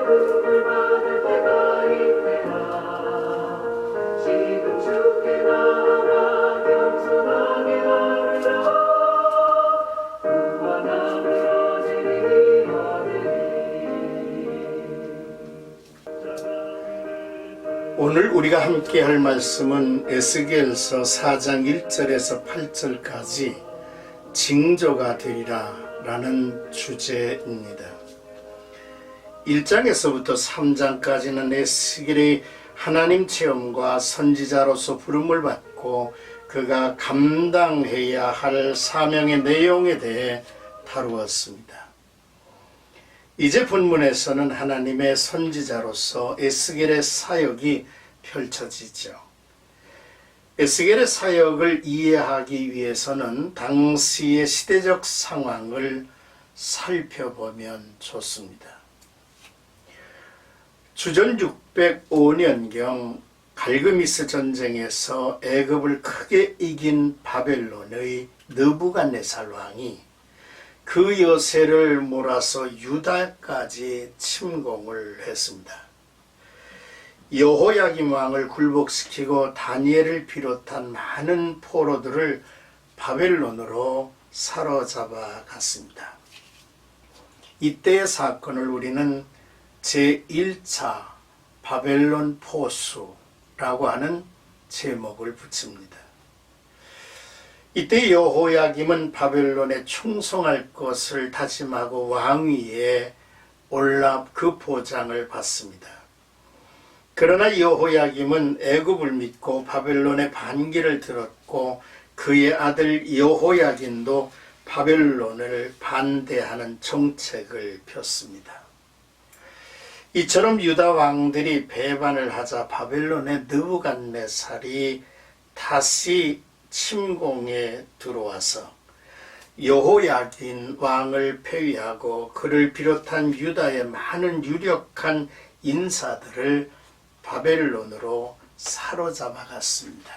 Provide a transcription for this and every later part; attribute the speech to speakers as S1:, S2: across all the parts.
S1: 부름을 받을 때가 있리라. 지금 주께 나와 겸손하게 하리라. 구원함을 얻으리
S2: 오늘 우리가 함께 할 말씀은 에스겔서 4장 1절에서 8절까지 징조가 되리라 라는 주제입니다. 1장에서부터 3장까지는 에스겔의 하나님 체험과 선지자로서 부름을 받고 그가 감당해야 할 사명의 내용에 대해 다루었습니다. 이제 본문에서는 하나님의 선지자로서 에스겔의 사역이 펼쳐지죠. 에스겔의 사역을 이해하기 위해서는 당시의 시대적 상황을 살펴보면 좋습니다. 주전 605년경 갈그미스 전쟁에서 애굽을 크게 이긴 바벨론의 느부갓네살 왕이 그 여세를 몰아서 유다까지 침공을 했습니다. 여호야김 왕을 굴복시키고 다니엘을 비롯한 많은 포로들을 바벨론으로 사로잡아 갔습니다. 이때의 사건을 우리는 제1차 바벨론 포수라고 하는 제목을 붙입니다. 이때 여호야김은 바벨론에 충성할 것을 다짐하고 왕위에 올라 그 보장을 받습니다. 그러나 여호야김은 애굽을 믿고 바벨론의 반기를 들었고 그의 아들 여호야긴도 바벨론을 반대하는 정책을 폈습니다. 이처럼 유다 왕들이 배반을 하자 바벨론의 느부갓네살이 다시 침공에 들어와서 여호야긴 왕을 폐위하고 그를 비롯한 유다의 많은 유력한 인사들을 바벨론으로 사로잡아 갔습니다.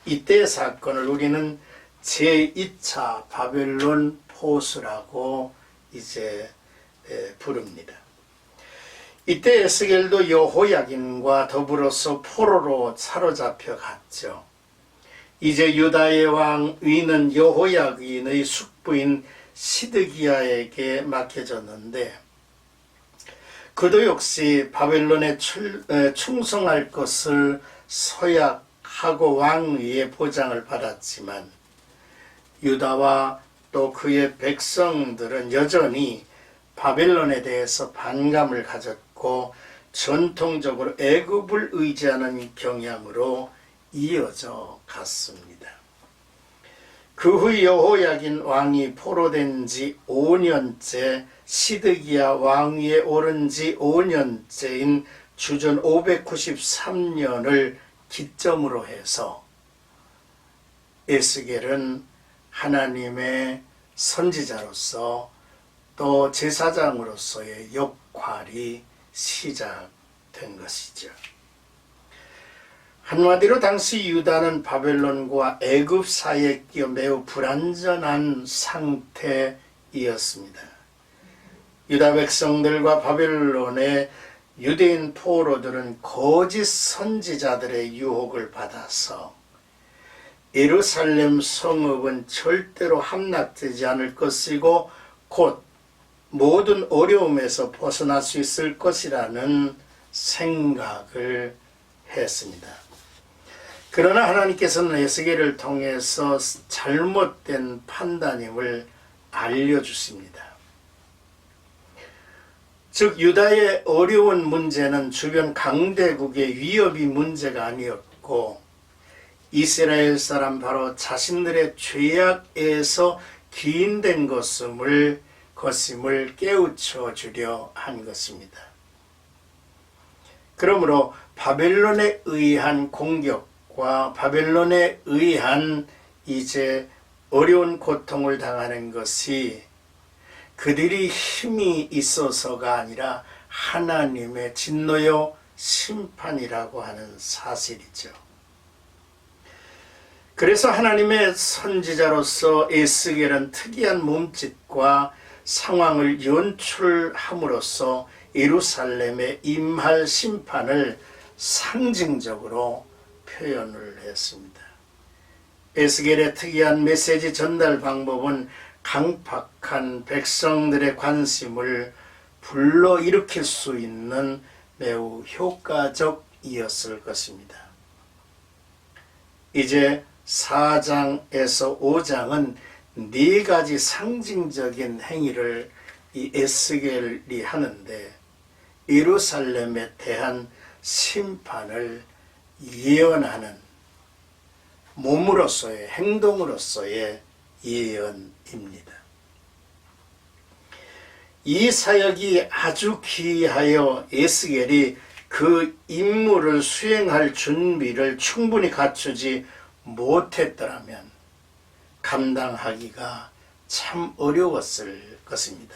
S2: 이때의 사건을 우리는 제2차 바벨론 포수라고 이제 부릅니다. 이때 에스겔도 여호야긴과 더불어서 포로로 사로잡혀 갔죠. 이제 유다의 왕위는 여호야긴의 숙부인 시드기야에게 맡겨졌는데 그도 역시 바벨론에 충성할 것을 서약하고 왕위의 보장을 받았지만 유다와 또 그의 백성들은 여전히 바벨론에 대해서 반감을 가졌고 전통적으로 애굽을 의지하는 경향으로 이어져 갔습니다. 그 후 여호야긴 왕이 포로된 지 5년째 시드기야 왕위에 오른 지 5년째인 주전 593년을 기점으로 해서 에스겔은 하나님의 선지자로서 또 제사장으로서의 역할이 시작된 것이죠. 한마디로 당시 유다는 바벨론과 애굽 사이에 끼어 매우 불안전한 상태이었습니다. 유다 백성들과 바벨론의 유대인 포로들은 거짓 선지자들의 유혹을 받아서 예루살렘 성읍은 절대로 함락되지 않을 것이고 곧 모든 어려움에서 벗어날 수 있을 것이라는 생각을 했습니다. 그러나 하나님께서는 에스겔을 통해서 잘못된 판단임을 알려주십니다. 즉 유다의 어려운 문제는 주변 강대국의 위협이 문제가 아니었고 이스라엘 사람 바로 자신들의 죄악에서 기인된 것임을 깨우쳐 주려 한 것입니다. 그러므로 바벨론에 의한 공격과 바벨론에 의한 이제 어려운 고통을 당하는 것이 그들이 힘이 있어서가 아니라 하나님의 진노요 심판이라고 하는 사실이죠. 그래서 하나님의 선지자로서 에스겔은 특이한 몸짓과 상황을 연출함으로써 예루살렘에 임할 심판을 상징적으로 표현을 했습니다. 에스겔의 특이한 메시지 전달 방법은 강팍한 백성들의 관심을 불러일으킬 수 있는 매우 효과적이었을 것입니다. 이제 4장에서 5장은 네 가지 상징적인 행위를 이 에스겔이 하는데 예루살렘에 대한 심판을 예언하는 몸으로서의 행동으로서의 예언입니다. 이 사역이 아주 기이하여 에스겔이 그 임무를 수행할 준비를 충분히 갖추지 못했더라면 감당하기가 참 어려웠을 것입니다.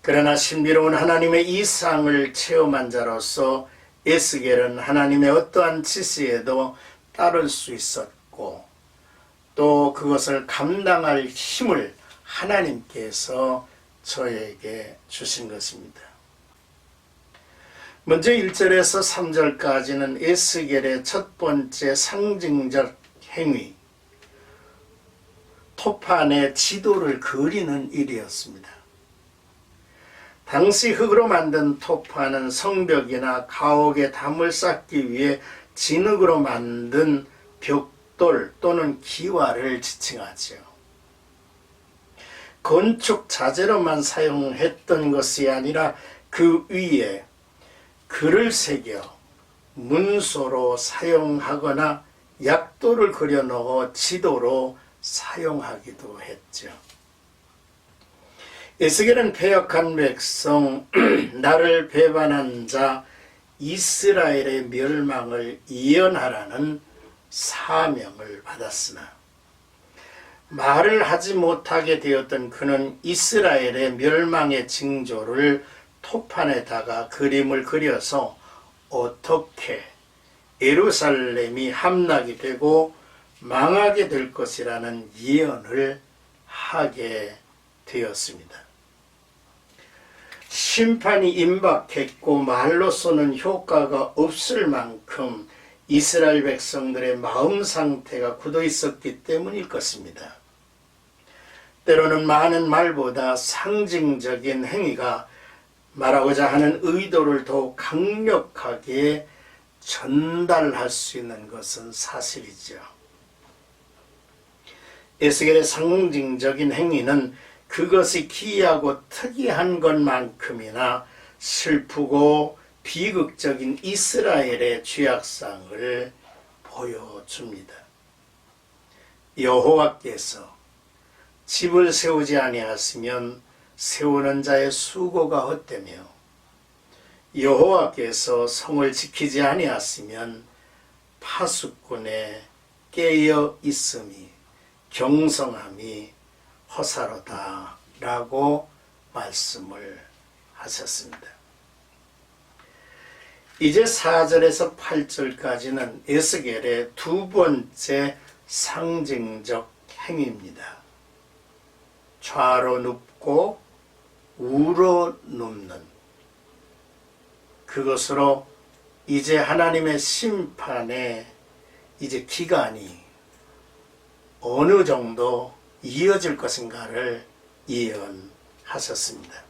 S2: 그러나 신비로운 하나님의 이상을 체험한 자로서 에스겔은 하나님의 어떠한 지시에도 따를 수 있었고 또 그것을 감당할 힘을 하나님께서 저에게 주신 것입니다. 먼저 1절에서 3절까지는 에스겔의 첫 번째 상징적 행위, 토판의 지도를 그리는 일이었습니다. 당시 흙으로 만든 토판은 성벽이나 가옥에 담을 쌓기 위해 진흙으로 만든 벽돌 또는 기와를 지칭하죠. 건축 자재로만 사용했던 것이 아니라 그 위에 글을 새겨 문서로 사용하거나 약도를 그려 넣어 지도로 사용하기도 했죠. 에스겔은 패역한 백성, 나를 배반한 자 이스라엘의 멸망을 예언하라는 사명을 받았으나 말을 하지 못하게 되었던 그는 이스라엘의 멸망의 징조를 토판에다가 그림을 그려서 어떻게 예루살렘이 함락이 되고 망하게 될 것이라는 예언을 하게 되었습니다. 심판이 임박했고 말로서는 효과가 없을 만큼 이스라엘 백성들의 마음 상태가 굳어 있었기 때문일 것입니다. 때로는 많은 말보다 상징적인 행위가 말하고자 하는 의도를 더욱 강력하게 전달할 수 있는 것은 사실이죠. 에스겔의 상징적인 행위는 그것이 기이하고 특이한 것만큼이나 슬프고 비극적인 이스라엘의 죄악상을 보여줍니다. 여호와께서 집을 세우지 아니하시면 세우는 자의 수고가 헛되며 여호와께서 성을 지키지 아니하시면 파수꾼의 깨어 있음이 경성함이 허사로다 라고 말씀을 하셨습니다. 이제 4절에서 8절까지는 에스겔의 두 번째 상징적 행위입니다. 좌로 눕고 우로 눕는 그것으로 이제 하나님의 심판의 이제 기간이 어느 정도 이어질 것인가를 예언하셨습니다.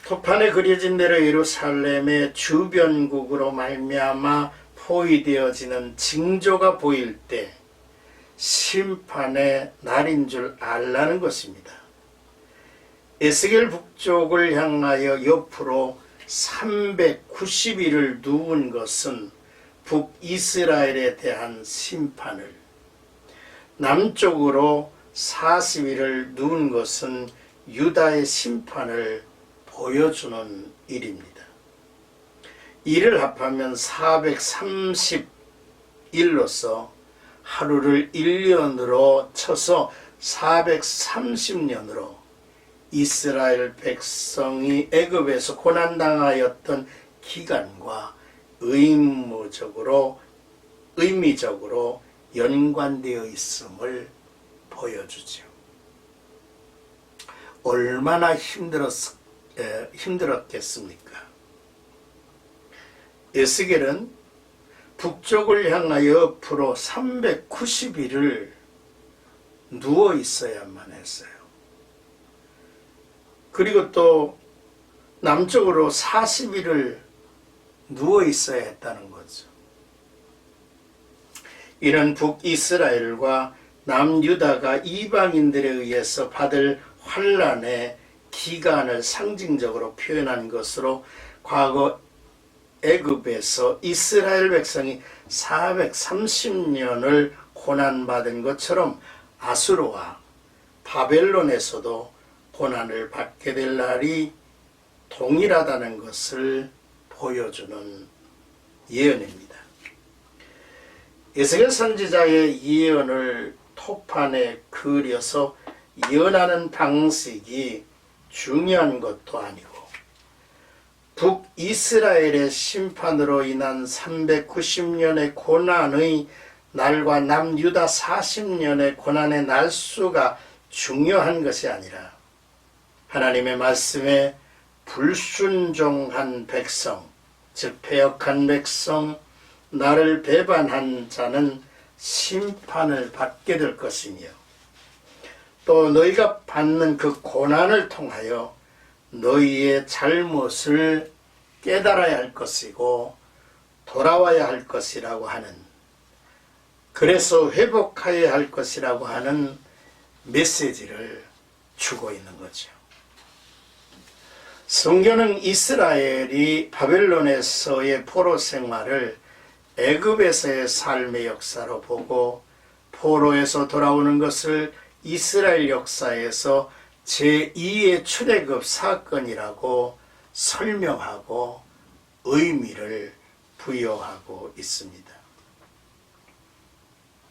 S2: 토판에 그려진 대로 예루살렘의 주변국으로 말미암아 포위되어지는 징조가 보일 때 심판의 날인 줄 알라는 것입니다. 에스겔 북쪽을 향하여 옆으로 390일을 누운 것은 북이스라엘에 대한 심판을, 남쪽으로 40일을 누운 것은 유다의 심판을 보여주는 일입니다. 이를 합하면 430일로서 하루를 1년으로 쳐서 430년으로 이스라엘 백성이 애굽에서 고난당하였던 기간과 의미적으로 연관되어 있음을 보여주죠. 얼마나 힘들었겠습니까? 에스겔은 북쪽을 향하여 옆으로 390일을 누워 있어야만 했어요. 그리고 또 남쪽으로 40일을 누워 있어야 했다는 거죠. 이는 북이스라엘과 남유다가 이방인들에 의해서 받을 환난의 기간을 상징적으로 표현한 것으로 과거 애굽에서 이스라엘 백성이 430년을 고난받은 것처럼 아수르와 바벨론에서도 고난을 받게 될 날이 동일하다는 것을 보여주는 예언입니다. 에스겔 선지자의 예언을 토판에 그려서 예언하는 방식이 중요한 것도 아니고 북이스라엘의 심판으로 인한 390년의 고난의 날과 남유다 40년의 고난의 날수가 중요한 것이 아니라 하나님의 말씀에 불순종한 백성, 즉 패역한 백성, 나를 배반한 자는 심판을 받게 될 것이며 또 너희가 받는 그 고난을 통하여 너희의 잘못을 깨달아야 할 것이고 돌아와야 할 것이라고 하는, 그래서 회복해야 할 것이라고 하는 메시지를 주고 있는 거죠. 성경은 이스라엘이 바벨론에서의 포로 생활을 애굽에서의 삶의 역사로 보고 포로에서 돌아오는 것을 이스라엘 역사에서 제2의 출애굽 사건이라고 설명하고 의미를 부여하고 있습니다.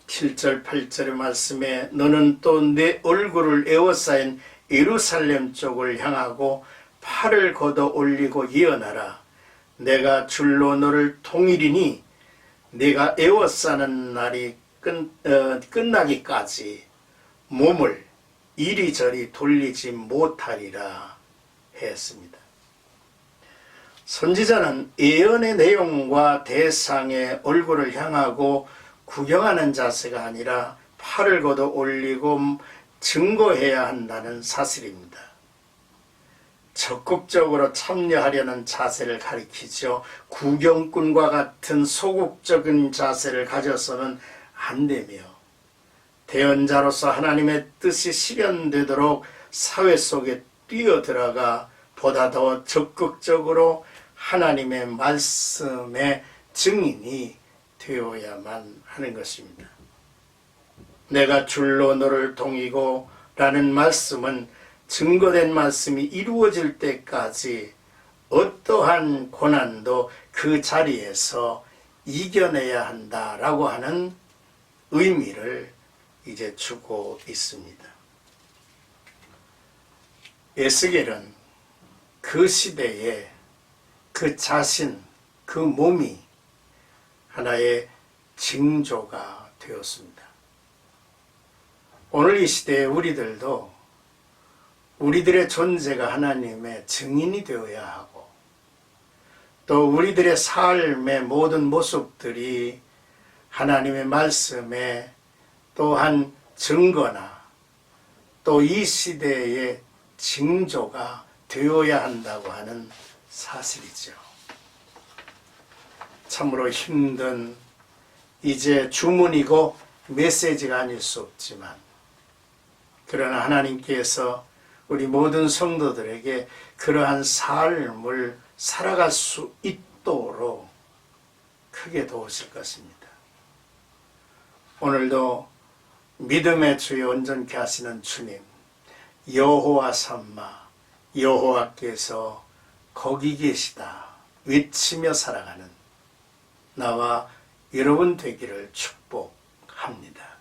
S2: 7절 8절의 말씀에 너는 또 내 얼굴을 에워싸인 예루살렘 쪽을 향하고 팔을 걷어 올리고 예언하라. 내가 줄로 너를 통일이니 네가 에워싸는 날이 끝나기까지 몸을 이리저리 돌리지 못하리라 했습니다. 선지자는 예언의 내용과 대상의 얼굴을 향하고 구경하는 자세가 아니라 팔을 걷어 올리고 증거해야 한다는 사실입니다. 적극적으로 참여하려는 자세를 가리키죠. 구경꾼과 같은 소극적인 자세를 가져서는 안 되며 대언자로서 하나님의 뜻이 실현되도록 사회 속에 뛰어들어가 보다 더 적극적으로 하나님의 말씀의 증인이 되어야만 하는 것입니다. 내가 줄로 너를 동이고 라는 말씀은 증거된 말씀이 이루어질 때까지 어떠한 고난도 그 자리에서 이겨내야 한다라고 하는 의미를 이제 주고 있습니다. 에스겔은 그 시대에 그 자신, 그 몸이 하나의 징조가 되었습니다. 오늘 이 시대에 우리들도 우리들의 존재가 하나님의 증인이 되어야 하고 또 우리들의 삶의 모든 모습들이 하나님의 말씀에 또한 증거나 또 이 시대의 징조가 되어야 한다고 하는 사실이죠. 참으로 힘든 이제 주문이고 메시지가 아닐 수 없지만 그러나 하나님께서 우리 모든 성도들에게 그러한 삶을 살아갈 수 있도록 크게 도우실 것입니다. 오늘도 믿음의 주여 온전케 하시는 주님, 여호와 삼마, 여호와께서 거기 계시다 외치며 살아가는 나와 여러분 되기를 축복합니다.